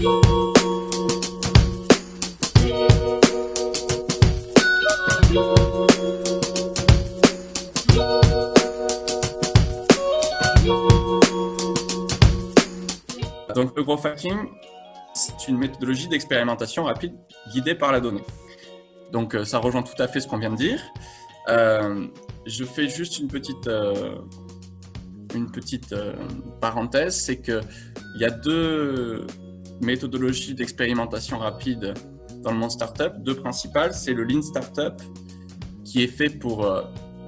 Donc le growth hacking, c'est une méthodologie d'expérimentation rapide guidée par la donnée. Donc ça rejoint tout à fait ce qu'on vient de dire. Je fais juste une petite parenthèse, c'est qu'il y a deux méthodologies d'expérimentation rapide dans le monde startup, deux principales. C'est le Lean Startup qui est fait pour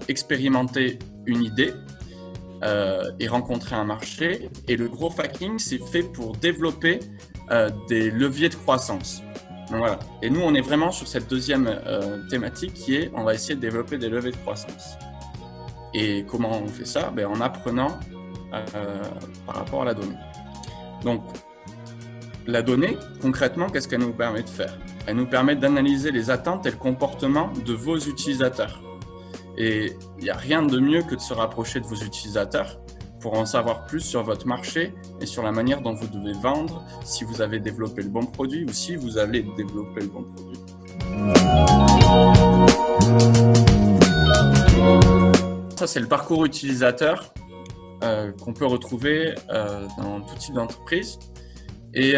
expérimenter une idée et rencontrer un marché, et le growth hacking, c'est fait pour développer des leviers de croissance. Donc, voilà. Et nous, on est vraiment sur cette deuxième thématique qui est, on va essayer de développer des leviers de croissance. Et comment on fait ça? En apprenant par rapport à la donnée. Donc, la donnée, concrètement, qu'est-ce qu'elle nous permet de faire? Elle nous permet d'analyser les attentes et le comportement de vos utilisateurs. Et il n'y a rien de mieux que de se rapprocher de vos utilisateurs pour en savoir plus sur votre marché et sur la manière dont vous devez vendre, si vous avez développé le bon produit ou si vous allez développer le bon produit. Ça, c'est le parcours utilisateur qu'on peut retrouver dans tout type d'entreprise. Et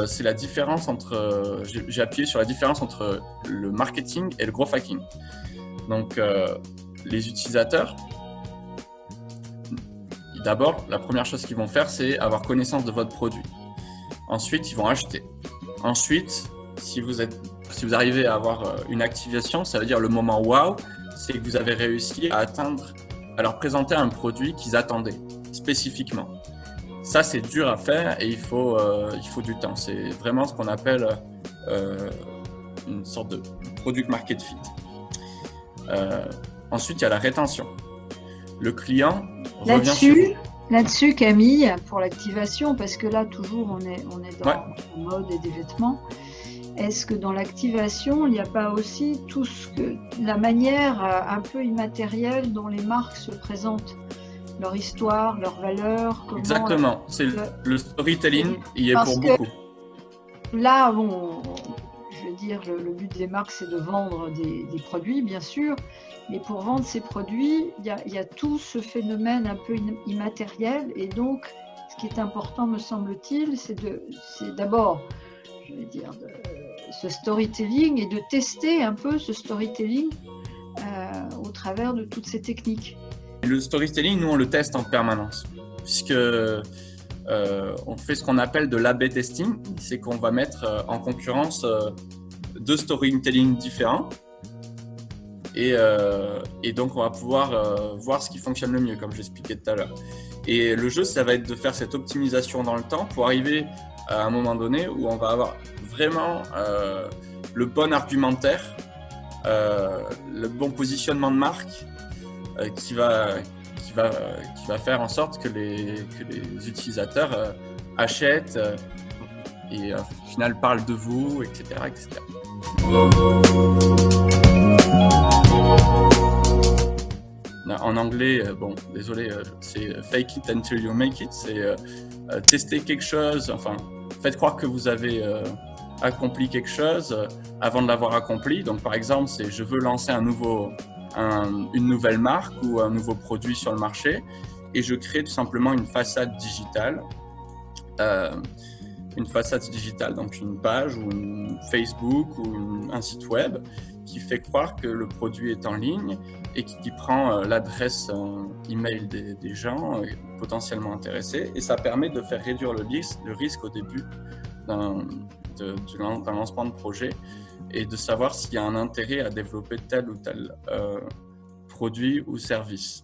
c'est la différence entre, j'ai appuyé sur la différence entre le marketing et le growth hacking. Donc, les utilisateurs, d'abord, la première chose qu'ils vont faire, c'est avoir connaissance de votre produit. Ensuite, ils vont acheter. Ensuite, si vous arrivez à avoir une activation, ça veut dire le moment wow, c'est que vous avez réussi à leur présenter un produit qu'ils attendaient spécifiquement. Ça, c'est dur à faire et il faut du temps. C'est vraiment ce qu'on appelle une sorte de product market fit. Ensuite, il y a la rétention. Le client revient sur vous. Là-dessus, Camille, pour l'activation, parce que là, toujours, on est dans la mode et des vêtements. Est-ce que dans l'activation, il n'y a pas aussi la manière un peu immatérielle dont les marques se présentent, leur histoire, leurs valeurs? Exactement. C'est le storytelling, il y est pour beaucoup. Là, bon, je veux dire, le but des marques, c'est de vendre des produits, bien sûr. Mais pour vendre ces produits, il y a tout ce phénomène un peu immatériel. Et donc, ce qui est important, me semble-t-il, c'est d'abord, je vais dire, ce storytelling et de tester un peu ce storytelling au travers de toutes ces techniques. Le storytelling, nous, on le teste en permanence, puisque on fait ce qu'on appelle de l'A/B testing. C'est qu'on va mettre en concurrence deux storytelling différents. Et donc, on va pouvoir voir ce qui fonctionne le mieux, comme j'expliquais tout à l'heure. Et le jeu, ça va être de faire cette optimisation dans le temps pour arriver à un moment donné où on va avoir vraiment le bon argumentaire, le bon positionnement de marque qui va faire en sorte que les utilisateurs achètent et au final parlent de vous, etc. etc. En anglais, désolé, c'est fake it until you make it, c'est tester quelque chose, enfin, faites croire que vous avez accompli quelque chose avant de l'avoir accompli. Donc, par exemple, c'est je veux lancer une nouvelle marque ou un nouveau produit sur le marché et je crée tout simplement une façade digitale. Donc une page ou une Facebook ou un site web qui fait croire que le produit est en ligne et qui prend l'adresse email des gens potentiellement intéressés, et ça permet de faire réduire le risque au début d'un lancement de projet et de savoir s'il y a un intérêt à développer tel ou tel produit ou service.